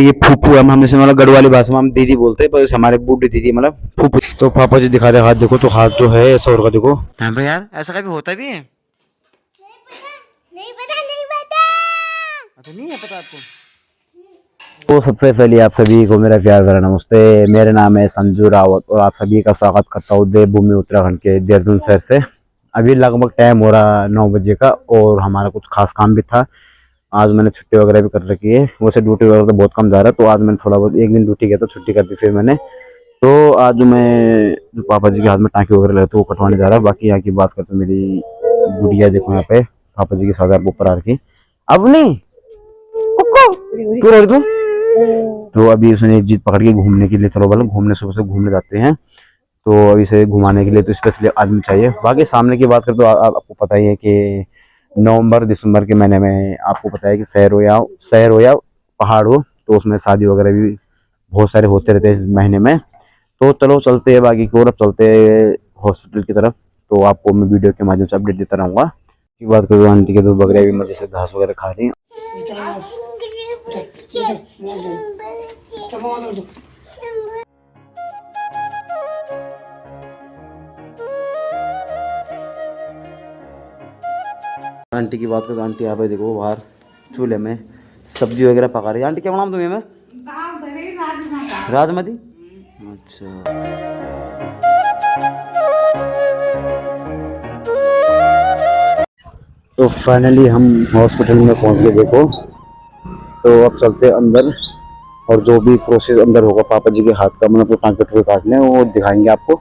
ये फूफू हम हमने सुना, मतलब गढ़वाली भाषा में हम दीदी बोलते हैं, पर हमारे बूढ़ी दीदी मतलब फूफू। तो पापा जी दिखा रहे हाथ, देखो तो हाथ जो है ऐसा और का देखो। हाँ भाई यार, ऐसा कभी होता भी है? अच्छा, नहीं है पता आपको? तो सबसे पहले आप सभी को मेरा प्यार भरा नमस्ते। मेरा नाम है संजू रावत और आप सभी का स्वागत करता हूँ देवभूमि उत्तराखंड के देहरादून शहर से। अभी लगभग टाइम हो रहा 9 बजे का और हमारा कुछ खास काम भी था। आज मैंने छुट्टी वगैरह भी कर रखी है, वैसे ड्यूटी वगैरह तो बहुत कम जा रहा है, तो आज मैंने थोड़ा बहुत एक दिन ड्यूटी किया था, छुट्टी कर दी फिर मैंने। तो आज मैं जो पापा जी के हाथ में टाँके वगैरह रहते वो कटवाने जा रहा है। बाकी यहाँ की बात करते मेरी गुड़िया देखो यहाँ पे पापा जी के साथ ऊपर आ रखी। अब नहीं क्यों रह तू? तो अभी उसने एक जीत पकड़ के घूमने के लिए, चलो बोलो घूमने, सुबह से घूमने जाते हैं, तो अभी से घुमाने के लिए तो स्पेशली आदमी चाहिए। बाकी सामने की बात करें तो आपको पता ही है कि नवंबर दिसंबर के महीने में आपको पता है कि शहर हो या पहाड़ हो, तो उसमें शादी वगैरह भी बहुत सारे होते रहते हैं इस महीने में। तो चलो चलते हैं बाकी की ओर, अब चलते हैं हॉस्पिटल की तरफ। तो आपको मैं वीडियो के माध्यम से अपडेट देता रहूँगा। की बात करूँ आंटी के, तो बकरियाँ भी मजे से घास वगैरह खा रही हैं। आंटी की बात करें तो आंटी यहाँ पे देखो बाहर चूल्हे में सब्जी वगैरह पका रही है। आंटी क्या बनाऊँ तुम्हें मैं? राजमा दी। अच्छा, तो फाइनली हम हॉस्पिटल में पहुंच गए देखो। तो अब चलते हैं अंदर और जो भी प्रोसेस अंदर होगा पापा जी के हाथ का, मतलब टाँके टूके काटने वो दिखाएंगे आपको।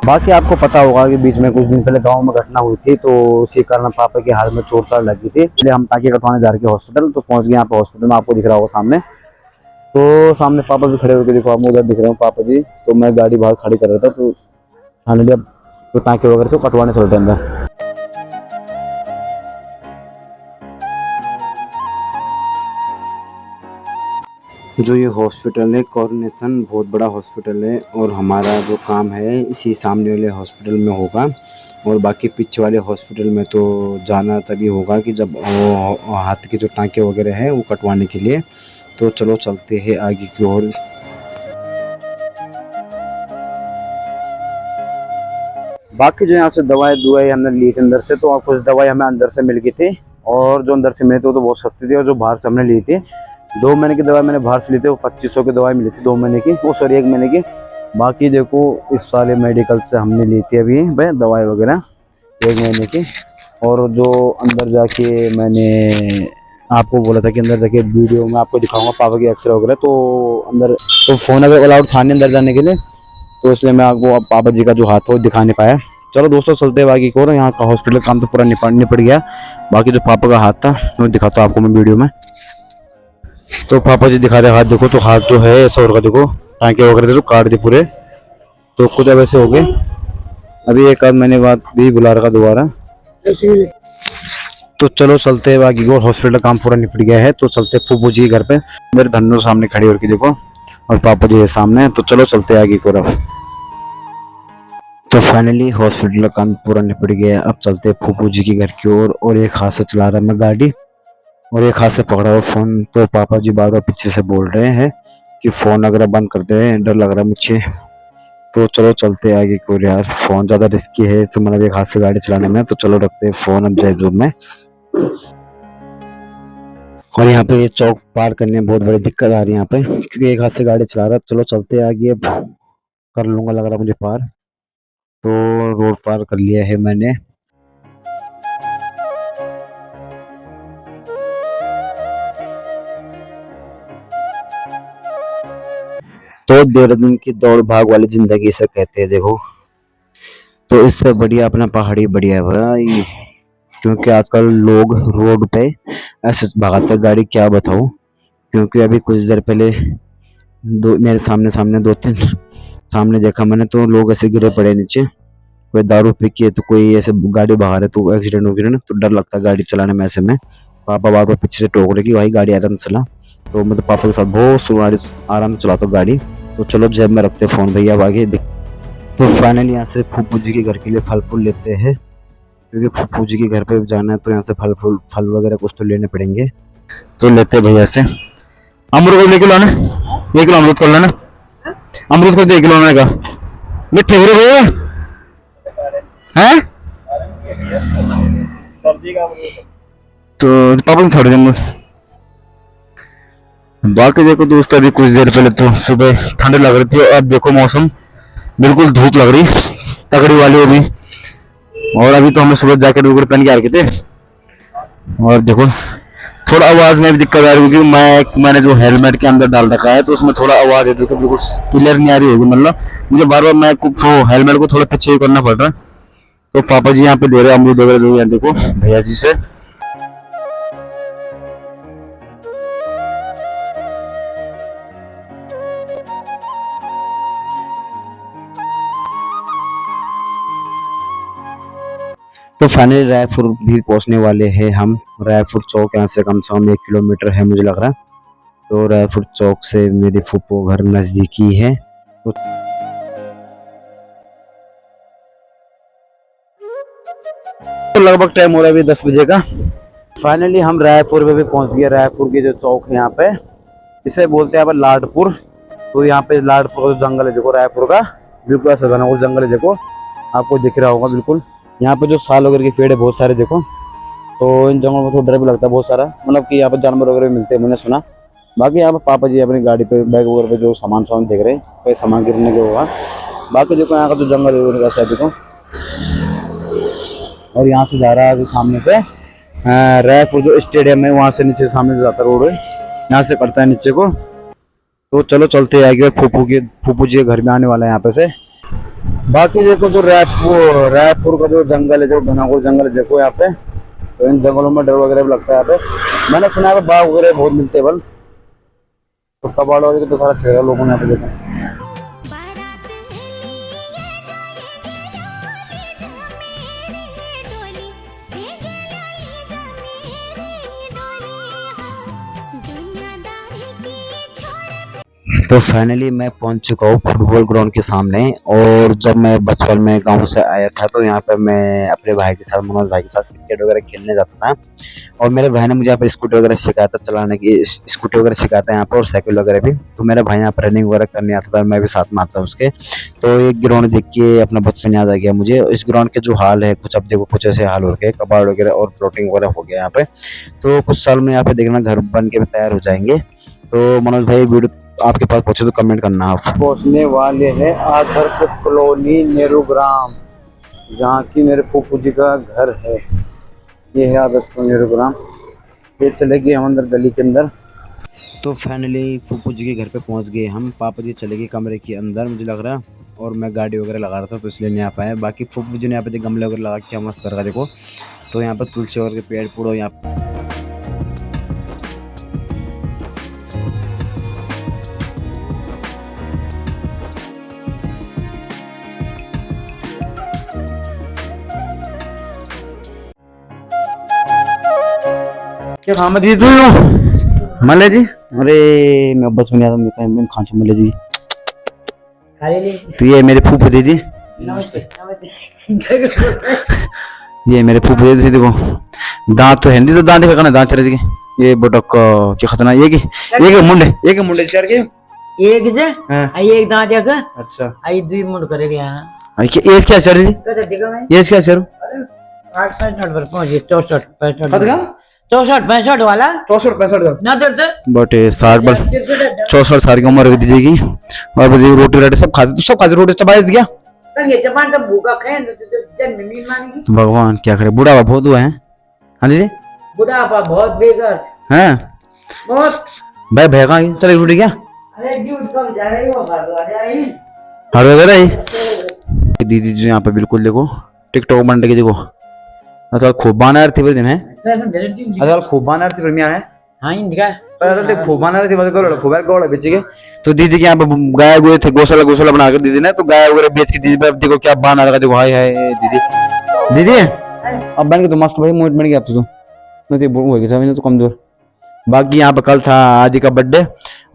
बाकी आपको पता होगा कि बीच में कुछ दिन पहले गांव में घटना हुई थी, तो इसी कारण पापा के हाथ में चोट चाट लगी थी, इसलिए हम टाँके कटवाने जा रहे थे हॉस्पिटल। तो पहुंच गए यहाँ पे हॉस्पिटल में, आपको दिख रहा होगा सामने। तो सामने पापा भी खड़े होकर देखो, आप उधर दिख रहे हो पापा जी। तो मैं गाड़ी बाहर खड़ी कर रहा था, तो फाइनली अब तो टाँके वगैरह तो कटवाने चलते अंदर। जो ये हॉस्पिटल है कॉर्नेशन, बहुत बड़ा हॉस्पिटल है और हमारा जो काम है इसी सामने वाले हॉस्पिटल में होगा। और बाकी पीछे वाले हॉस्पिटल में तो जाना तभी होगा कि जब वो हाथ के जो टाँके वगैरह हैं वो कटवाने के लिए। तो चलो चलते हैं आगे की ओर। बाकी जो यहाँ से दवाई हमने ली थी अंदर से, तो कुछ दवाई हमें अंदर से मिल गई थी और जो अंदर से मिली थी वो तो बहुत सस्ती थी, और जो बाहर से हमने ली थी 2 महीने की दवाई मैंने बाहर से ली थी, वो 2500 की दवाई मिली थी 2 महीने की, वो सॉरी 1 महीने की। बाकी देखो इस साले मेडिकल से हमने ली थी अभी भाई दवाई वगैरह 1 महीने की। और जो अंदर जाके मैंने आपको बोला था कि अंदर जाके वीडियो में आपको दिखाऊंगा पापा की एक्सरे वगैरह, तो अंदर तो फ़ोन अगर अलाउड था नहीं अंदर जाने के लिए, तो इसलिए मैं आपको पापा जी का जो हाथ है वो दिखा नहीं पाया। चलो दोस्तों चलते हैं बाकी को, यहाँ का हॉस्पिटल काम तो पूरा निपट गया। बाकी जो पापा का हाथ था वो दिखाता हूँ आपको मैं वीडियो में। तो पापा जी दिखा रहे हाथ, देखो तो हाथ जो है ऐसा और का देखो, टाँके वगैरह जो काट दी पूरे, तो कुछ अब ऐसे हो गए। अभी एक आध महीने बाद भी बुला रखा दोबारा। तो चलो चलते हैं बाकी को, हॉस्पिटल काम पूरा निपट गया है। तो चलते फूफू जी के घर पे, मेरे धन्नो सामने खड़ी होकर देखो और पापा जी है सामने। तो चलो चलते हैं आगे की तरफ। तो फाइनली हॉस्पिटल का काम पूरा निपट गया है। अब चलते हैं फूफू जी के घर की ओर। और एक हाथ से चला रहा मैं गाड़ी और एक हाथ से पकड़ा हुआ फोन। तो पापा जी बार बार पीछे से बोल रहे हैं कि फोन अगर बंद कर दे, डर लग रहा है मुझे। तो चलो चलते हैं आगे की ओर यार, फोन ज्यादा रिस्की है तो मतलब एक हाथ से गाड़ी चलाने में। तो चलो रखते हैं फोन अब जेब जोब में। और यहाँ पे ये चौक पार करने में बहुत बड़ी दिक्कत आ रही है यहाँ पे, क्योंकि एक हाथ से गाड़ी चला रहा है। चलो चलते हैं आगे, अब कर लूंगा लग रहा है मुझे पार। तो रोड पार कर लिया है मैंने। तो देहरादून की दौड़ भाग वाली जिंदगी से कहते हैं देखो। तो इससे बढ़िया अपना पहाड़ी बढ़िया है भाई, क्योंकि आजकल लोग रोड पे ऐसे भगाते गाड़ी, क्या बताऊं। क्योंकि अभी कुछ देर पहले दो मेरे सामने सामने 2-3 सामने देखा मैंने, तो लोग ऐसे गिरे पड़े नीचे। कोई दारू पी के, तो कोई ऐसे गाड़ी बाहर है, तो एक्सीडेंट हो गया ना, तो डर लगता है गाड़ी चलाने में। ऐसे में पापा बार बार पीछे से टोक रहे कि भाई गाड़ी आराम से चला। तो मतलब पापा के साथ बहुत सुधारी आराम से चलाता गाड़ी। तो चलो जेब में रखते फोन भैया, अब आगे। तो फाइनली यहाँ से फूफू जी के घर के लिए फल फूल लेते हैं। क्योंकि फूफू जी के घर पे जाना है तो यहाँ से फल वगैरह कुछ तो लेने पड़ेंगे, तो लेते हैं भैया से। अमरूद को 1 किलो आना, 1 किलो अमरूद कर लेना, अमरूद को 1 किलो आने का मिठे हो रहे हैं। तो पापा ने छोड़ देंगे। बाकी देखो दोस्तों, अभी कुछ देर पहले तो सुबह ठंड लग रही थी, अब देखो मौसम बिल्कुल धूप लग रही तगड़ी वाली अभी। और अभी तो हमें सुबह जैकेट वगैरह पहन के आ रखे थे। और देखो थोड़ा आवाज में भी दिक्कत आ रही है, क्योंकि मैंने जो हेलमेट के अंदर डाल रखा है तो उसमें थोड़ा आवाज है, देखो बिल्कुल क्लियर नहीं आ रही होगी, मतलब मुझे बार बार मैं हेलमेट को थोड़ा पीछे करना पड़ रहा है। तो पापा जी यहाँ पे दे रहे हैं अमरूद वगैरह जो है, देखो भैया जी से। तो फाइनली रायपुर भी पहुंचने वाले हैं हम। रायपुर चौक यहाँ से कम 1 किलोमीटर है मुझे लग रहा है। तो रायपुर चौक से मेरी फूफो घर नजदीकी है। तो लगभग टाइम हो रहा है अभी 10 बजे का। फाइनली हम रायपुर में भी पहुंच गए। रायपुर की जो चौक है यहाँ पे, इसे बोलते हैं यहाँ पर लाडपुर। तो यहाँ पे लाडपुर का जो जंगल है देखो, रायपुर का बिल्कुल ऐसा बना हुआ जंगल है, देखो आपको दिख रहा होगा बिल्कुल। यहाँ पे जो साल वगैरह के पेड़ है बहुत सारे देखो। तो इन जंगलों में थोड़ा डर भी लगता है बहुत सारा, मतलब कि यहाँ पर जानवर वगैरह मिलते हैं मैंने सुना। बाकी यहाँ पर पापा जी अपनी गाड़ी पे बैग वगैरह पे जो सामान देख रहे हैं, कोई सामान गिरने के होगा। बाकी देखो यहाँ का जो जंगल है वैसा देखो। और यहाँ से जा रहा है जो सामने से रायपुर जो स्टेडियम है, वहाँ से नीचे सामने से जाता रोड है, यहाँ से पड़ता है नीचे को। तो चलो चलते आगे, फूफू जी के घर में आने वाला है यहाँ पे से। बाकी देखो जो रायपुर का जो जंगल है, जो घना जंगल है देखो यहाँ पे। तो इन जंगलों में डर वगैरह भी लगता है यहाँ पे। मैंने सुना है बाघ वगैरह बहुत मिलते हैं बल, तो कबाड़ वगैरह तो सारा छेड़ा लोगों ने यहाँ पे देखा। तो फाइनली मैं पहुंच चुका हूँ फुटबॉल ग्राउंड के सामने। और जब मैं बचपन में गांव से आया था तो यहाँ पे मैं अपने भाई के साथ, मनोज भाई के साथ क्रिकेट वगैरह खेलने जाता था। और मेरे भाई ने मुझे यहाँ पे स्कूटी वगैरह सिखाया था चलाने की, स्कूटी वगैरह सिखाता है यहाँ पर, और साइकिल वगैरह भी। तो मेरा भाई यहाँ पर रनिंग वगैरह करने आता था, मैं भी साथ में आता उसके। तो एक ग्राउंड देख के अपना बचपन याद आ गया मुझे। इस ग्राउंड के जो हाल है कुछ, अब देखो कुछ ऐसे हाल हो गए, कबाड़ वगैरह और प्लॉटिंग वगैरह हो गया यहाँ पे। तो कुछ साल में यहाँ पे देखना घर बन के तैयार हो जाएंगे। तो मनोज भाई वीडियो आपके पास पहुंचे तो कमेंट करना। आप पहुंचने वाले हैं आदर्श कॉलोनी नेहरू ग्राम, जहाँ की मेरे फूफू जी का घर है। ये है आदर्श कॉलोनी नेहरू ग्राम। ये चले गए हम अंदर गली के अंदर। तो फाइनली फूफू जी के घर पे पहुंच गए हम। पापा जी चले गए कमरे के अंदर मुझे लग रहा है, और मैं गाड़ी वगैरह लगा रहा था तो इसलिए नहीं आ पाया। बाकी फूफू जी ने यहाँ पे गमले वगैरह लगा के मस्त कर रखा देखो। तो यहाँ पर तुलसी वगैरह के पेड़ पूरा यहाँ क्या खाम दी तू मल्ले जी। अरे मैं बस में आता खान से मल्ले जी। तो ये मेरे फूफू दीदी, ये मेरे फूफू दीदी देखो। दांत तो है नहीं, तो दांत दिखा दांत चले दिखे। ये बटक क्या खतना, ये एक मुंडे चार के एक जे आई एक दांत एक। अच्छा आई दुई मुंड करेगा यहां। आई के एज क्या चल रही? ये एज क्या चल? 65 पर पहुंच गए। 64 65 कद का 64 65 वाला 64 65 का ना दर्द बट 60 बल 64 साल की उम्र दीदी की। और रोटी राटी सब खाते, तो सब खाते रोटी चबा दिया। ये जबान का भूखा खाए तो जन्म नहीं मानेगी। तो भगवान क्या करे, बुढ़ापा बहुत हुआ है। हाँ दीदी बुढ़ापा बहुत बेकार है बहुत। भाई भैया चले रोटी क्या? अरे ड्यूट कब जा रही हो, घर आ जाए हर वगैरह। दीदी जी यहाँ पे बिल्कुल देखो टिकटॉक बन रही देखो। अच्छा खूब बाना थी दिन है। अच्छा खूब बाना थी है। हाँ इनका खूब बाना थी खूब गौड़ बेच के। तो दीदी के यहाँ पे गाय हुए थे, गौशाला बना के दीदी ने, तो गाय वगैरह बेच के दीदी पे अब देखो क्या बाना लगा देखो। हाय हाय दीदी अब बन के तो मस्त भाई मोट बन गया। अब तो नहीं तो कमजोर। बाकी यहाँ पे कल था आदि का बर्थडे,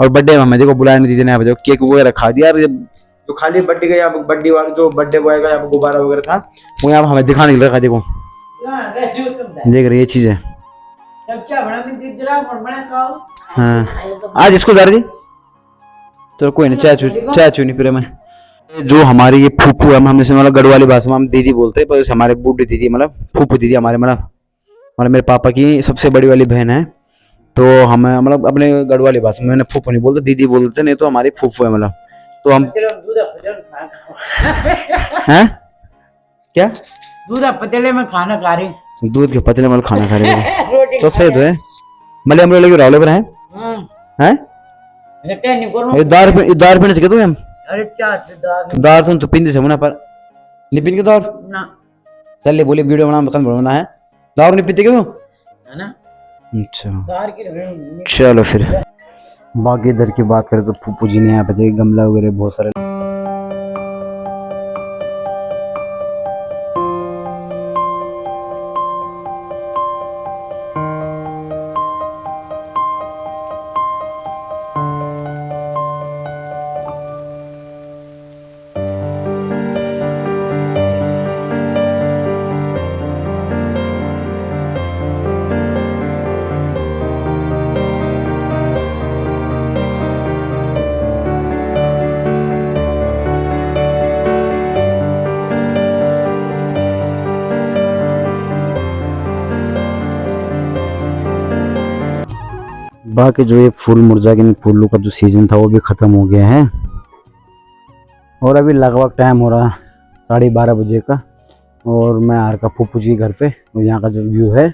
और बर्थडे में हमें देखो बुलाया नहीं दीदी ने। यहाँ पे केक वगैरह खा दिया। तो खाली बर्थडे का यहाँ बर्थडे वाला जो बर्थडे बॉय का यहाँ पे गुब्बारा वगैरह था वो यहाँ पे हमें दिखाने के लिए रखा देखो। हाँ, वैसे उसको बताया। देख रही ये चीज है। जब क्या बना मैं दीदी जरा और बना खाओ। हाँ आज इसको जा रही थी। चलो कोई नहीं, चाय चू नहीं पी रहा मैं। जो हमारी ये फूफू है, हम इसे मतलब गढ़वाली भाषा में हम दीदी बोलते हैं, पर इसे हमारे बूढ़ी दीदी मतलब फूफू दीदी हमारे मतलब मेरे पापा की सबसे बड़ी वाली बहन है। तो हम मतलब अपने गढ़वाली भाषा में मैंने फूफू नहीं बोलते, दीदी बोलते, नहीं तो हमारी फूफू है मतलब। तो हम चलो दूध पतेले में खाना हैं क्या दूध पतेले में खाना खा रहे दूध के पतले मतलब खाना खा रहे थे। रोटी तो सही तो है। मले हम लोग लगे रावले पर हैं हैं रटे नहीं करो ये दार पीने से हम अरे चार से दाग तो दार तुम तो पिंदी से मुना पर नहीं पिन के दार ना चल ले बोले वीडियो बना है दार नहीं पीते क्यों। है ना अच्छा दार की रगड़ी चलो फिर बाकी इधर की बात करें तो फूफू जी ने यहाँ पे देखिए गमला वगैरह बहुत सारे। बाकी जो ये फूल मुरझा के फूलों का जो सीजन था वो भी खत्म हो गया है और अभी लगभग टाइम हो रहा 12:30 बजे का। और मैं आ रखा फूफू जी घर पे और यहाँ का जो व्यू है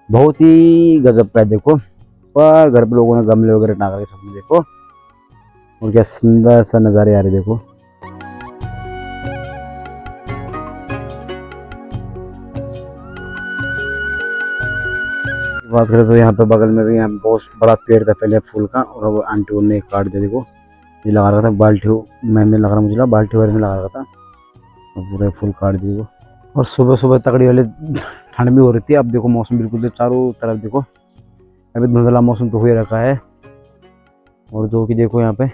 बहुत ही गजब का है। देखो पर घर पे लोगों ने गमले वगैरह टांग के सब में देखो और क्या सुंदर सा नज़ारे आ रहे देखो। बात करें तो यहाँ पे बगल में भी यहाँ बहुत बड़ा पेड़ था पहले फूल का और वो आंटी ने काट दिया। देखो ये लगा रखा था बाल्टी मैंने लगा रहा मुझे लगा बाल्टी वगैरह में लगा रखा था और पूरे फूल काट दिए वो। और सुबह सुबह तगड़ी वाली ठंड भी हो रही थी। अब देखो मौसम बिल्कुल तो चारों तरफ देखो अभी धुंधला मौसम तो हो ही रखा है। और जो कि देखो यहाँ पे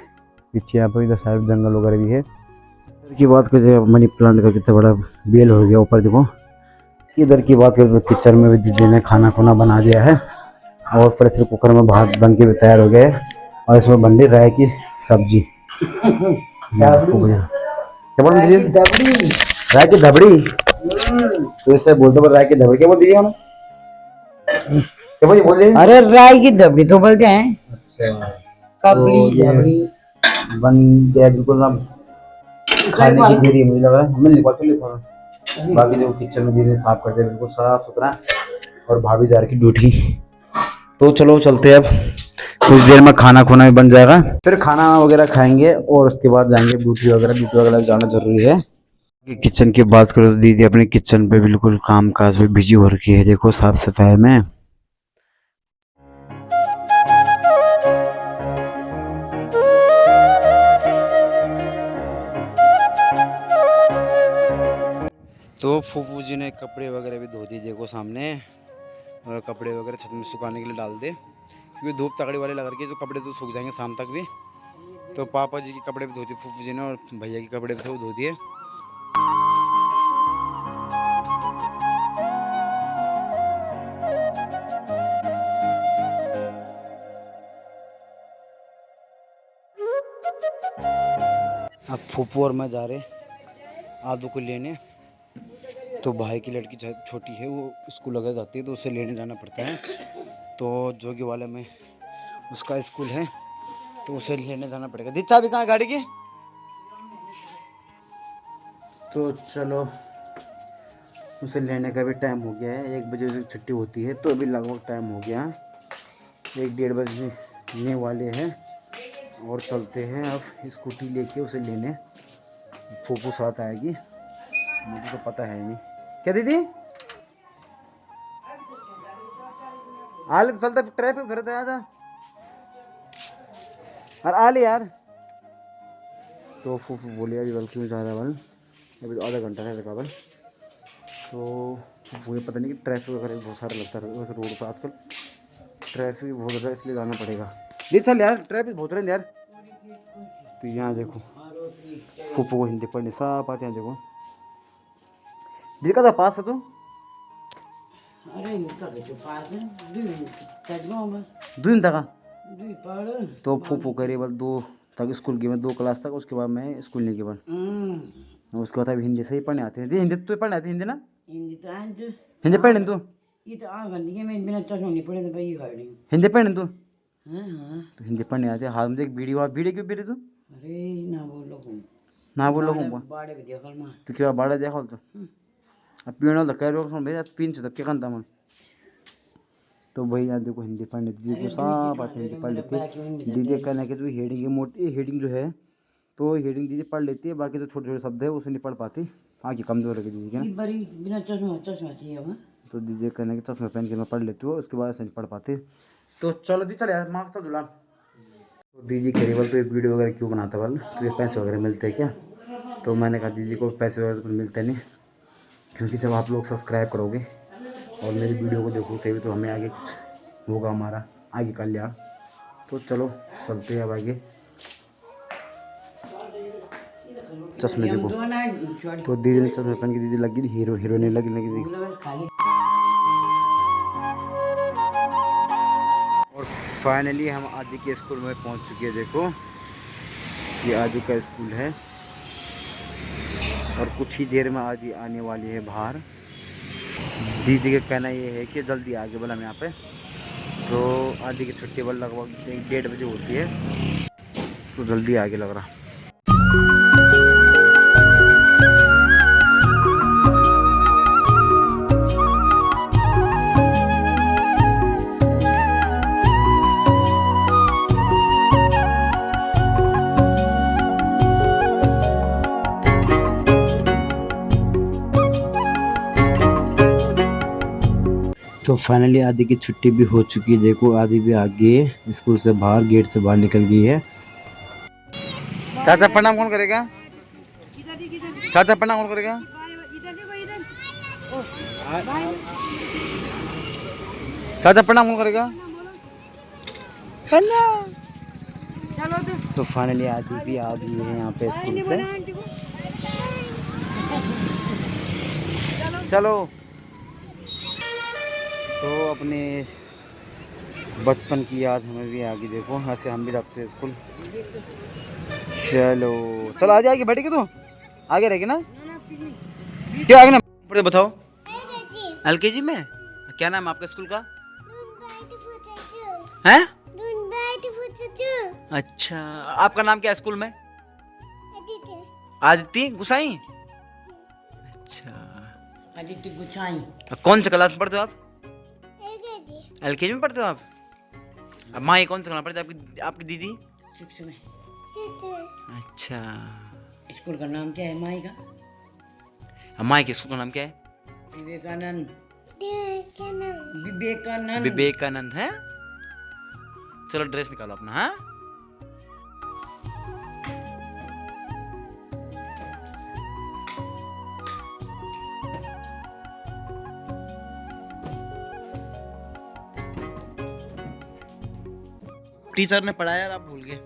पीछे यहाँ पे इधर साइड जंगल वगैरह भी है। इधर की बात करें मनी प्लांट का कितना बड़ा बेल हो गया ऊपर देखो। इधर की बात करें तो किचन में भी दीदी ने खाना खुना बना दिया है और प्रेशर कुकर में भात बन के भी तैयार हो गया है और इसमें बन रही राय की सब्जी। क्या बोल रही राय की धबड़ी तो इससे बोलते राय की धबड़ी क्या बोल दीजिए हमें क्या बोलिए। अरे राय की दबड़ी तो बोलते हैं अच्छा कबड़ी दबड़ी बन गया बिल्कुल। अब खाने की देरी है मुझे लग रहा है हमें लिखवा तो लिखवा। बाकी जो किचन में धीरे साफ करते हैं बिल्कुल साफ सुथरा और भाभी जार की ड्यूटी। तो चलो चलते हैं अब कुछ देर में खाना खुना भी बन जाएगा फिर खाना वगैरह खाएंगे और उसके बाद जाएंगे ड्यूटी वगैरह जाना जरूरी है। किचन की बात करो तो दीदी अपने किचन पे बिल्कुल काम काज में बिजी हो रखी है देखो साफ सफाई में। तो फूफू जी ने कपड़े वगैरह भी धो दिए देखो सामने और कपड़े वगैरह छत में सुखाने के लिए डाल दे क्योंकि धूप तगड़ी वाले लग रही है तो कपड़े तो सूख जाएंगे शाम तक भी। तो पापा जी के कपड़े भी धो दिए फूफू जी ने और भैया के कपड़े भी धो दिए। अब फूफू और मैं जा रहे आदू को लेने। तो भाई की लड़की छोटी है वो स्कूल वगैरह जाती है तो उसे लेने जाना पड़ता है। तो जोगी वाले में उसका स्कूल है तो उसे लेने जाना पड़ेगा। दी चाबी कहाँ है गाड़ी की। तो चलो उसे लेने का भी टाइम हो गया है 1 बजे से छुट्टी होती है तो अभी लगभग टाइम हो गया 1-1:30 बजने वाले हैं और चलते हैं अब स्कूटी लेके उसे लेने। फूफू साथ आएगी मुझे तो पता है नहीं क्या दीदी आले तो चलता ट्रैफिक फिर आजा और आले यार। तो फूफू बोले अभी बल्कि जा रहा बल अभी तो आधा घंटा है लगा बल। तो मुझे पता नहीं कि ट्रैफिक वगैरह बहुत सारा लगता है रोड पर आजकल ट्रैफिक बहुत ज़्यादा इसलिए जाना पड़ेगा। ये चल यार ट्रैफिक बहुत रहे यार। तो यहाँ देखो फूफू को हिंदी पढ़ने सब आते हैं देखो दिल का था पास है तू अरे मुका के तो पास है दुई तजमा बस 2 दिन तक का? दुई पढ़ तो फूफू करे बस 2 तक स्कूल की, मैं 2 क्लास तक, उसके बाद मैं स्कूल नहीं की बन। उसके बाद अब हिंदी से ही पढ़ने आते हैं। हिंदी तो पढ़ने आती है, हिंदी ना? हिंदी तो आज हिंदी पढ़ने तू? ये तो आ गंदी है मैं बिना चश्मा नहीं पढ़े तो भाई खड़ी हिंदी पढ़ने तू? हां हां तो हिंदी पढ़ने आते हाथ में देख वीडियो, आप वीडियो क्यों बेटे तू? अरे ना बोलो ना बोलो को बाड़े भी देखल मां तो क्या बाड़ा देखो तो अब पीने तो कह रहा हूँ भैया, पिन से तब क्या करता मैं। तो भाई यहाँ देखो हिंदी पढ़ने दीदी को सब आते हिंदी पढ़ लेती है। दीदी कहना कि जो हेडिंग है, मोटी हेडिंग जो है तो हेडिंग दीदी पढ़ लेती है, बाकी जो छोटे छोटे शब्द है उसे नहीं पढ़ पाती, आगे कमजोर है दीदी के। बड़ी बिना चश्मा चाहिए हमें। तो दीदी कहने के चश्मे पहन के मैं पढ़ लेती हूँ, उसके बाद ऐसे नहीं पढ़ पाती। तो चलो दी चल यार मार्क्स तो जुला। तो दीदी कह रही बोल तो ये वीडियो वगैरह क्यों बनाता बोल, तो ये पैसे वगैरह मिलते हैं क्या? तो मैंने कहा दीदी को पैसे वगैरह कुछ मिलते नहीं, क्योंकि जब आप लोग सब्सक्राइब करोगे और मेरी वीडियो को देखो तभी तो हमें आगे कुछ होगा, हमारा आगे कल्याण। तो चलो चलते हैं अब आगे। चश्मे देखो, तो दीदी ने चश्मे पहन के दीदी लगी हीरो हीरोइन लगी लगी। और फाइनली हम आदि के स्कूल में पहुंच चुके हैं। देखो ये आदि का स्कूल है और कुछ ही देर में आदि आने वाली है बाहर। दीदी का कहना ये है कि जल्दी आगे बोला हम यहाँ पे, तो आदि की छुट्टी बल लगभग 1-1:30 बजे होती है, तो जल्दी आगे लग रहा। तो फाइनली आदि की छुट्टी भी हो चुकी है। देखो आदि भी आगे स्कूल से बाहर, गेट से बाहर निकल गई है। चाचा प्रणाम कौन करेगा? चाचा प्रणाम कौन करेगा? चाचा प्रणाम कौन करेगा? तो फाइनली आदि भी आ गई है यहाँ पे स्कूल से। चलो तो अपने बचपन की याद हमें भी आ गई। देखो ऐसे हम भी रखते हैं स्कूल। चलो चलो आगे आगे बैठेगी, तो आगे रहेगी ना? क्या आगे ना पढ़े बताओ। LKG में? क्या नाम है आपका स्कूल का? हैं? अच्छा आपका नाम क्या है स्कूल में? आदित्य गुसाई। अच्छा आदित्य गुसाई। कौन सा क्लास में पढ़ते हो आप? LKG में पढ़ते हो आप? अब माँ कौन सा क्लास पढ़ते आपकी आपकी दीदी? 6 में। अच्छा स्कूल का नाम क्या है माई का? माँ के स्कूल का नाम क्या है? विवेकानंद। विवेकानंद है। चलो ड्रेस निकालो अपना। हाँ टीचर ने पढ़ाया और आप भूल गए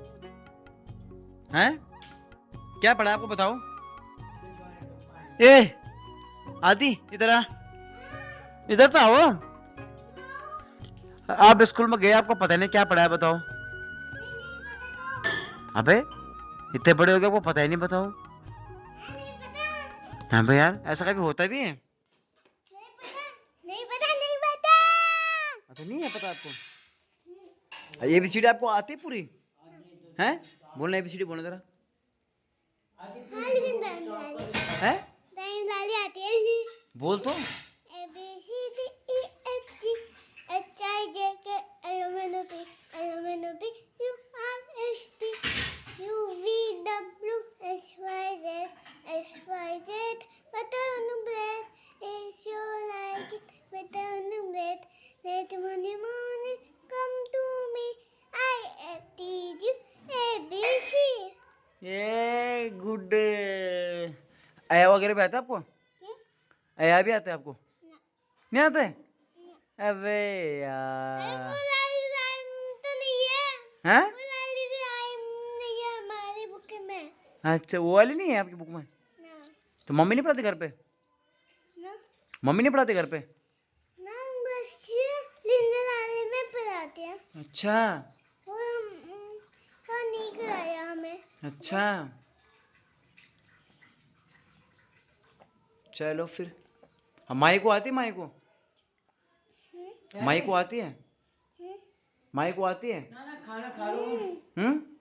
हैं? क्या पढ़ाया आपको बताओ। ए आदि इधर आ, इधर तो आओ। आप स्कूल में गए, आपको पता नहीं क्या पढ़ाया बताओ। अबे इतने बड़े हो गए, आपको पता ही नहीं, बताओ। हाँ भाई यार ऐसा कभी होता भी है? नहीं पता। अच्छा नहीं है पता आपको? ABCD आपको आती है पूरी? हैं बोलना ABCD बोलना जरा। हैं बोल तो। ये गुड। आया वगैरह भी आता है आपको? आया भी आता है आपको? नहीं आता है? अबे यार हैं? अच्छा वो वाली नहीं है आपकी बुक में? तो मम्मी नहीं पढ़ाती घर पे? मम्मी नहीं पढ़ाती घर पे? अच्छा वो तो नहीं कराया हमें। अच्छा, चलो फिर। माई को आती है? माई को आती है? माई को आती है? ना ना खाना खा लो। हम्म?